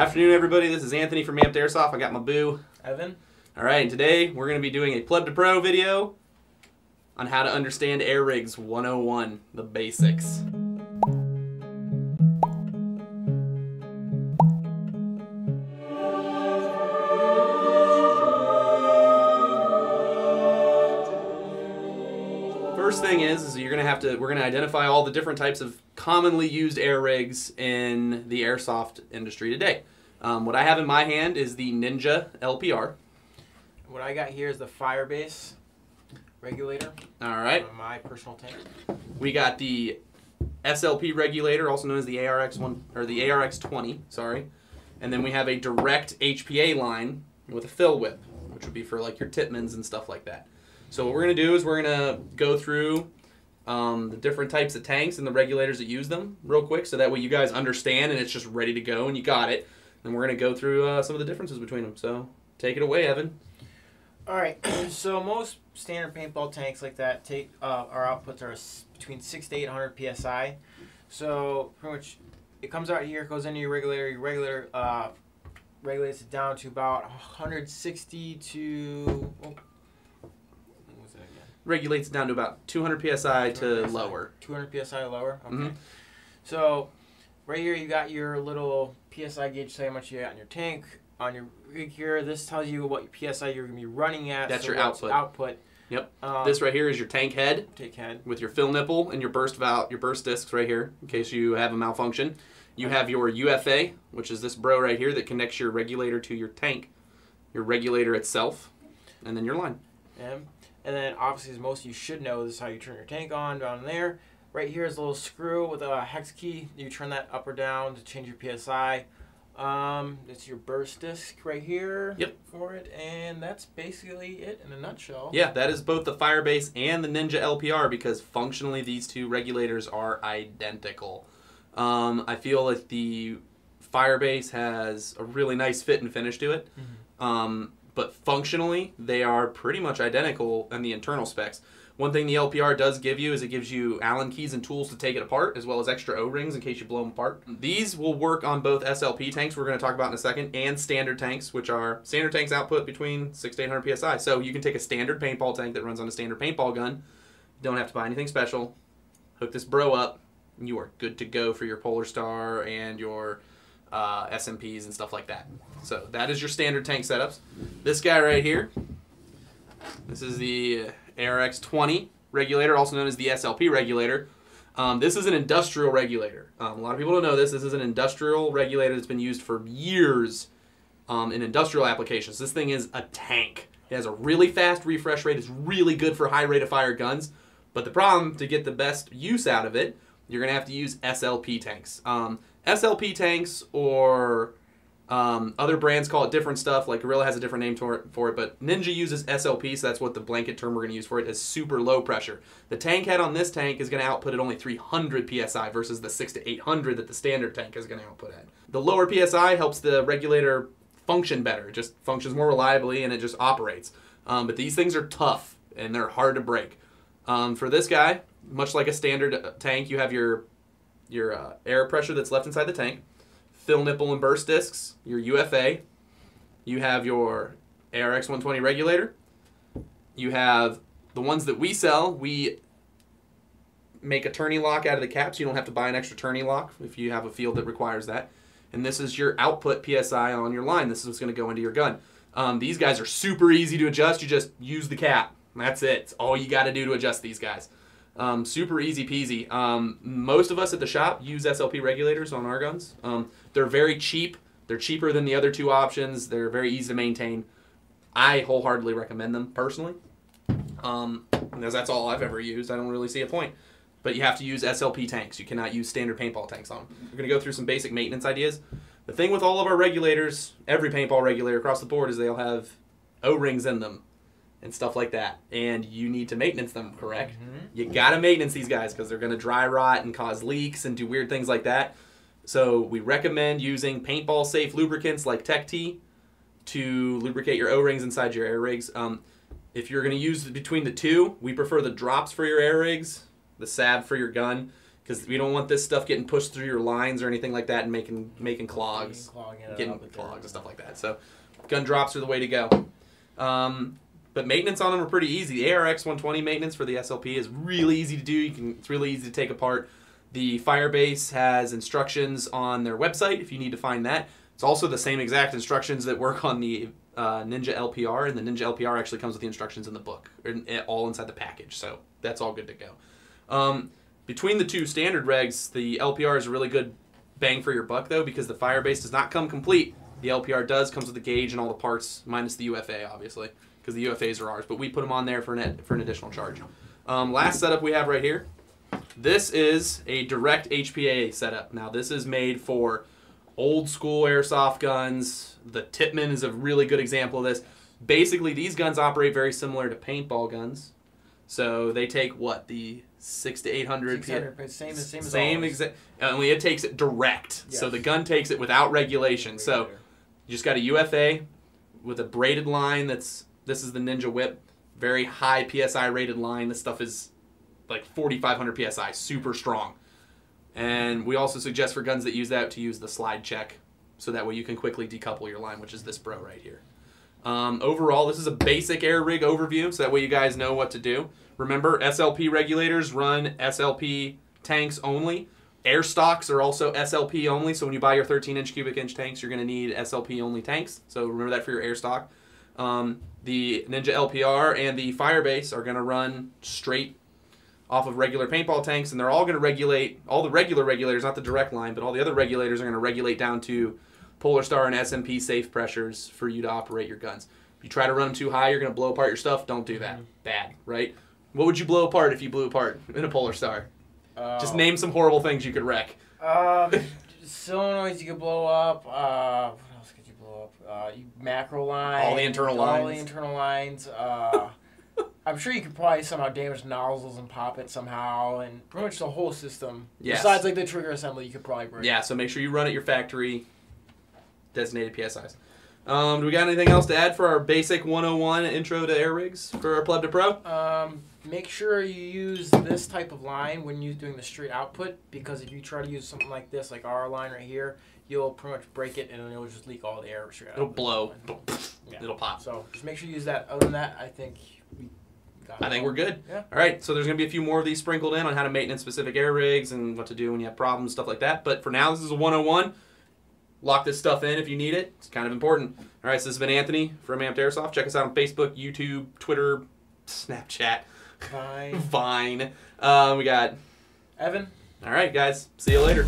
Afternoon, everybody. This is Anthony from Amped Airsoft. I got my boo, Evan. All right, and today we're going to be doing a Pleb to Pro video on how to understand air rigs 101, the basics. First thing is we're going to identify all the different types of commonly used air rigs in the airsoft industry today. What I have in my hand is the Ninja LPR. What I got here is the Hpa Regulator. All right. My personal tank. We got the Slp Regulator, also known as the ARX20, sorry. And then we have a direct HPA line with a fill whip, which would be for like your Titmans and stuff like that. So what we're going to do is we're going to go through the different types of tanks and the regulators that use them real quick, so that way you guys understand and it's just ready to go and you got it. And we're going to go through some of the differences between them. So take it away, Evan. All right. So most standard paintball tanks like that take our outputs are between 600 to 800 psi. So pretty much it comes out here, goes into your regulator. Your regulator regulates it down to about 160 to... Regulates down to about 200 psi to lower. 200 psi lower? Okay. Mm-hmm. So right here you got your little PSI gauge, tell you how much you got in your tank. On your rig here, this tells you what your PSI you're going to be running at. That's so your output. Yep. This right here is your tank head. Tank head. With your fill nipple and your burst valve, your burst discs right here, in case you have a malfunction. You have your UFA, which is this bro right here that connects your regulator to your tank, your regulator itself, and then your line. And then obviously, as most of you should know, this is how you turn your tank on, down there. Right here is a little screw with a hex key. You turn that up or down to change your PSI. It's your burst disc right here. Yep. For it, and that's basically it in a nutshell. Yeah, that is both the Firebase and the Ninja LPR, because functionally these two regulators are identical. I feel like the Firebase has a really nice fit and finish to it. Mm-hmm. But functionally, they are pretty much identical in the internal specs. One thing the LPR does give you is it gives you Allen keys and tools to take it apart, as well as extra O-rings in case you blow them apart. These will work on both SLP tanks, we're going to talk about in a second, and standard tanks, which are standard tanks output between 600 to 800 psi. So you can take a standard paintball tank that runs on a standard paintball gun, don't have to buy anything special, hook this bro up, and you are good to go for your Polar Star and your SMPs and stuff like that. So that is your standard tank setups. This guy right here, this is the ARX20 regulator, also known as the SLP regulator. This is an industrial regulator. A lot of people don't know this. This is an industrial regulator that's been used for years in industrial applications. This thing is a tank. It has a really fast refresh rate. It's really good for high rate of fire guns. But the problem, to get the best use out of it, you're going to have to use SLP tanks. SLP tanks, or other brands call it different stuff, like Gorilla has a different name for it, but Ninja uses SLP, so that's what the blanket term we're going to use for it, is super low pressure. The tank head on this tank is going to output at only 300 psi versus the 600 to 800 that the standard tank is going to output at. The lower psi helps the regulator function better. It just functions more reliably and it just operates. But these things are tough and they're hard to break. For this guy, much like a standard tank, you have your air pressure that's left inside the tank, fill nipple and burst discs, your UFA, you have your ARX120 regulator, you have the ones that we sell. We make a tourney lock out of the cap, so you don't have to buy an extra tourney lock if you have a field that requires that. And this is your output PSI on your line. This is what's going to go into your gun. These guys are super easy to adjust. You just use the cap. That's it. It's all you got to do to adjust these guys. Super easy peasy. Most of us at the shop use SLP regulators on our guns. They're very cheap. They're cheaper than the other two options. They're very easy to maintain. I wholeheartedly recommend them personally. Because that's all I've ever used. I don't really see a point. But you have to use SLP tanks. You cannot use standard paintball tanks on them. We're going to go through some basic maintenance ideas. The thing with all of our regulators, every paintball regulator across the board, is they'll have O-rings in them and stuff like that, and you need to maintenance them, correct? Mm-hmm. You gotta maintenance these guys because they're gonna dry rot and cause leaks and do weird things like that. So we recommend using paintball safe lubricants like Tech T to lubricate your O-rings inside your air rigs. If you're gonna use between the two, we prefer the drops for your air rigs, the salve for your gun, because we don't want this stuff getting pushed through your lines or anything like that and making clogs, getting clogs and stuff like that. So gun drops are the way to go. But maintenance on them are pretty easy. The ARX 120 maintenance for the SLP is really easy to do. It's really easy to take apart. The Firebase has instructions on their website if you need to find that. It's also the same exact instructions that work on the Ninja LPR, and the Ninja LPR actually comes with the instructions in the book, all inside the package. So that's all good to go. Between the two standard regs, the LPR is a really good bang for your buck, though, because the Firebase does not come complete. The LPR does, comes with the gauge and all the parts, minus the UFA, obviously, because the UFAs are ours, but we put them on there for an additional charge. Last setup we have right here. This is a direct HPA setup. Now, this is made for old school airsoft guns. The Tipman is a really good example of this. Basically, these guns operate very similar to paintball guns. So they take what, the 600 to 800 same exact. Only it takes it direct. Yes. So the gun takes it without regulation. So you just got a UFA with a braided line. This is the Ninja Whip, very high PSI rated line. This stuff is like 4,500 PSI, super strong. And we also suggest for guns that use that to use the slide check, so that way you can quickly decouple your line, which is this bro right here. Overall, this is a basic air rig overview, so that way you guys know what to do. Remember, SLP regulators run SLP tanks only. Air stocks are also SLP only, so when you buy your 13-inch cubic inch tanks, you're going to need SLP only tanks. So remember that for your air stock. The Ninja LPR and the Firebase are going to run straight off of regular paintball tanks, and they're all going to regulate, all the regular regulators, not the direct line, but all the other regulators are going to regulate down to Polar Star and SMP safe pressures for you to operate your guns. If you try to run them too high, you're going to blow apart your stuff. Don't do that. Bad, right? What would you blow apart if you blew apart in a Polar Star? Just name some horrible things you could wreck. Solenoids you could blow up. What else could you blow up? Macro lines. All the internal lines. All the internal lines. I'm sure you could probably somehow damage nozzles and pop it somehow, and pretty much the whole system. Yes. Besides like the trigger assembly, you could probably break. Yeah, so make sure you run at your factory designated PSIs. Do we got anything else to add for our basic 101 intro to air rigs for our Pleb to Pro? Make sure you use this type of line when you're doing the straight output, because if you try to use something like this, like our line right here, you'll pretty much break it and it'll just leak all the air straight out. It'll blow. It'll pop. So just make sure you use that. Other than that, I think we're good. Yeah. All right, so there's going to be a few more of these sprinkled in on how to maintenance specific air rigs and what to do when you have problems, stuff like that. But for now, this is a 101. Lock this stuff in if you need it. It's kind of important. All right, so this has been Anthony from Amped Airsoft. Check us out on Facebook, YouTube, Twitter, Snapchat, Vine. Vine. We got Evan. All right, guys. See you later.